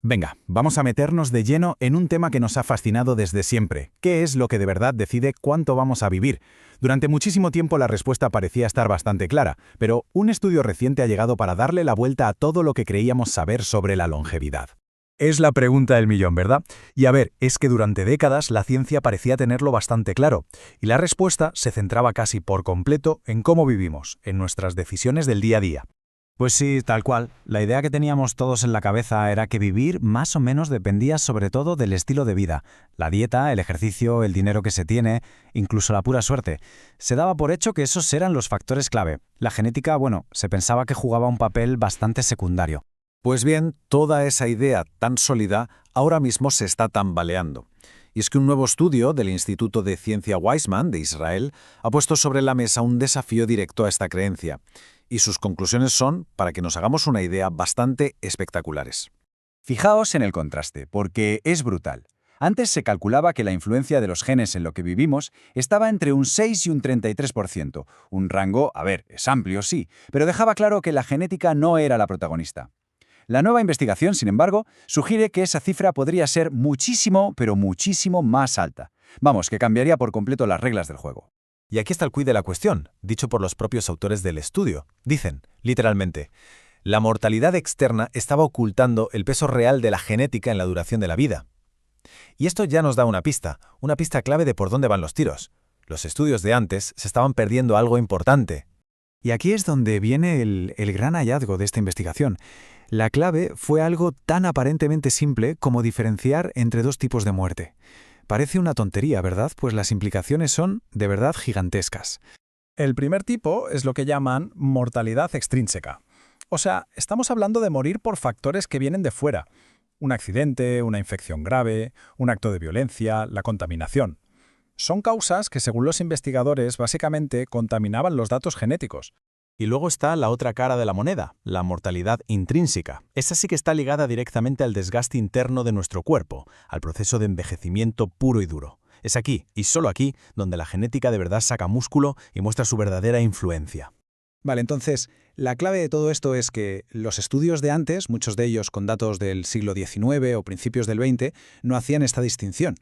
Venga, vamos a meternos de lleno en un tema que nos ha fascinado desde siempre. ¿Qué es lo que de verdad decide cuánto vamos a vivir? Durante muchísimo tiempo la respuesta parecía estar bastante clara, pero un estudio reciente ha llegado para darle la vuelta a todo lo que creíamos saber sobre la longevidad. Es la pregunta del millón, ¿verdad? Y a ver, es que durante décadas la ciencia parecía tenerlo bastante claro, y la respuesta se centraba casi por completo en cómo vivimos, en nuestras decisiones del día a día. Pues sí, tal cual. La idea que teníamos todos en la cabeza era que vivir más o menos dependía sobre todo del estilo de vida. La dieta, el ejercicio, el dinero que se tiene, incluso la pura suerte. Se daba por hecho que esos eran los factores clave. La genética, bueno, se pensaba que jugaba un papel bastante secundario. Pues bien, toda esa idea tan sólida ahora mismo se está tambaleando. Y es que un nuevo estudio del Instituto de Ciencia Weizmann de Israel ha puesto sobre la mesa un desafío directo a esta creencia. Y sus conclusiones son, para que nos hagamos una idea, bastante espectaculares. Fijaos en el contraste, porque es brutal. Antes se calculaba que la influencia de los genes en lo que vivimos estaba entre un 6 y un 33%. Un rango, a ver, es amplio, sí, pero dejaba claro que la genética no era la protagonista. La nueva investigación, sin embargo, sugiere que esa cifra podría ser muchísimo, pero muchísimo más alta. Vamos, que cambiaría por completo las reglas del juego. Y aquí está el quid de la cuestión, dicho por los propios autores del estudio. Dicen, literalmente, la mortalidad externa estaba ocultando el peso real de la genética en la duración de la vida. Y esto ya nos da una pista clave de por dónde van los tiros. Los estudios de antes se estaban perdiendo algo importante. Y aquí es donde viene el gran hallazgo de esta investigación. La clave fue algo tan aparentemente simple como diferenciar entre dos tipos de muerte. Parece una tontería, ¿verdad? Pues las implicaciones son, de verdad, gigantescas. El primer tipo es lo que llaman mortalidad extrínseca. O sea, estamos hablando de morir por factores que vienen de fuera. Un accidente, una infección grave, un acto de violencia, la contaminación. Son causas que, según los investigadores, básicamente contaminaban los datos genéticos. Y luego está la otra cara de la moneda, la mortalidad intrínseca. Esa sí que está ligada directamente al desgaste interno de nuestro cuerpo, al proceso de envejecimiento puro y duro. Es aquí, y solo aquí, donde la genética de verdad saca músculo y muestra su verdadera influencia. Vale, entonces, la clave de todo esto es que los estudios de antes, muchos de ellos con datos del siglo XIX o principios del XX, no hacían esta distinción.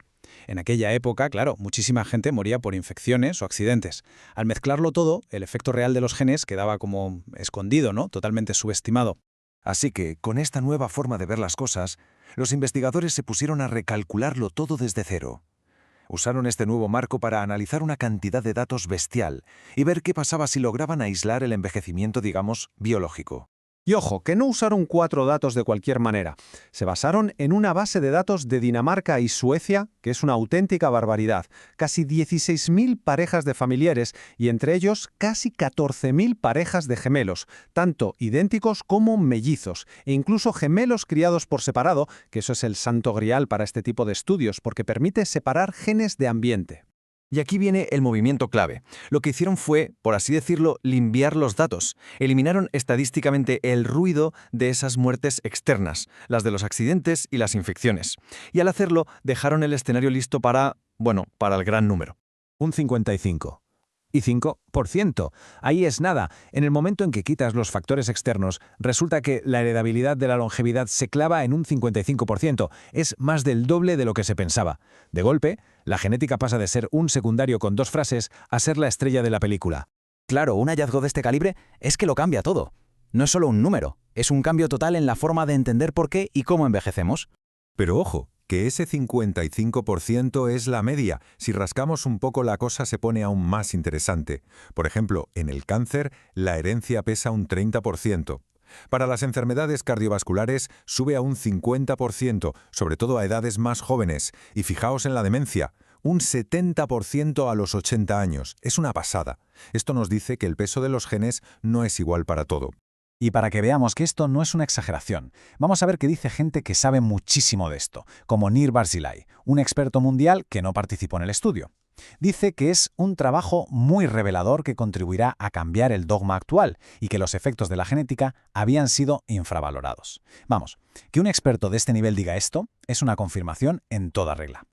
En aquella época, claro, muchísima gente moría por infecciones o accidentes. Al mezclarlo todo, el efecto real de los genes quedaba como escondido, ¿no? Totalmente subestimado. Así que, con esta nueva forma de ver las cosas, los investigadores se pusieron a recalcularlo todo desde cero. Usaron este nuevo marco para analizar una cantidad de datos bestial y ver qué pasaba si lograban aislar el envejecimiento, digamos, biológico. Y ojo, que no usaron 4 datos de cualquier manera. Se basaron en una base de datos de Dinamarca y Suecia, que es una auténtica barbaridad. Casi 16.000 parejas de familiares y entre ellos casi 14.000 parejas de gemelos, tanto idénticos como mellizos, e incluso gemelos criados por separado, que eso es el santo grial para este tipo de estudios, porque permite separar genes de ambiente. Y aquí viene el movimiento clave. Lo que hicieron fue, por así decirlo, limpiar los datos. Eliminaron estadísticamente el ruido de esas muertes externas, las de los accidentes y las infecciones. Y al hacerlo, dejaron el escenario listo para el gran número. Un 55. Y 5%. Ahí es nada. En el momento en que quitas los factores externos, resulta que la heredabilidad de la longevidad se clava en un 55%. Es más del doble de lo que se pensaba. De golpe, la genética pasa de ser un secundario con 2 frases a ser la estrella de la película. Claro, un hallazgo de este calibre es que lo cambia todo. No es solo un número, es un cambio total en la forma de entender por qué y cómo envejecemos. Pero ojo, que ese 55% es la media. Si rascamos un poco la cosa se pone aún más interesante. Por ejemplo, en el cáncer, la herencia pesa un 30%. Para las enfermedades cardiovasculares sube a un 50%, sobre todo a edades más jóvenes. Y fijaos en la demencia, un 70% a los 80 años. Es una pasada. Esto nos dice que el peso de los genes no es igual para todo. Y para que veamos que esto no es una exageración, vamos a ver qué dice gente que sabe muchísimo de esto, como Nir Barzilai, un experto mundial que no participó en el estudio. Dice que es un trabajo muy revelador que contribuirá a cambiar el dogma actual y que los efectos de la genética habían sido infravalorados. Vamos, que un experto de este nivel diga esto es una confirmación en toda regla.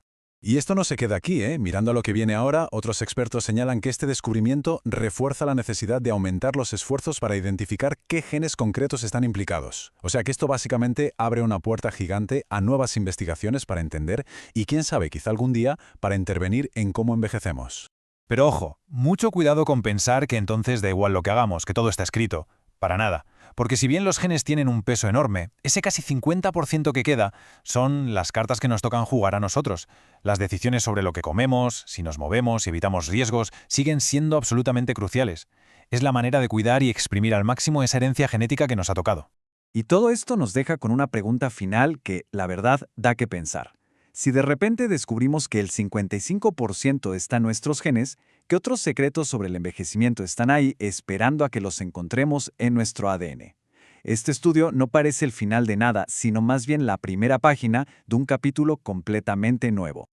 Y esto no se queda aquí, ¿eh? Mirando a lo que viene ahora, otros expertos señalan que este descubrimiento refuerza la necesidad de aumentar los esfuerzos para identificar qué genes concretos están implicados. O sea que esto básicamente abre una puerta gigante a nuevas investigaciones para entender y quién sabe, quizá algún día, para intervenir en cómo envejecemos. Pero ojo, mucho cuidado con pensar que entonces da igual lo que hagamos, que todo está escrito. Para nada. Porque si bien los genes tienen un peso enorme, ese casi 50% que queda son las cartas que nos tocan jugar a nosotros. Las decisiones sobre lo que comemos, si nos movemos, si evitamos riesgos, siguen siendo absolutamente cruciales. Es la manera de cuidar y exprimir al máximo esa herencia genética que nos ha tocado. Y todo esto nos deja con una pregunta final que, la verdad, da que pensar. Si de repente descubrimos que el 55% está en nuestros genes, ¿qué otros secretos sobre el envejecimiento están ahí esperando a que los encontremos en nuestro ADN? Este estudio no parece el final de nada, sino más bien la primera página de un capítulo completamente nuevo.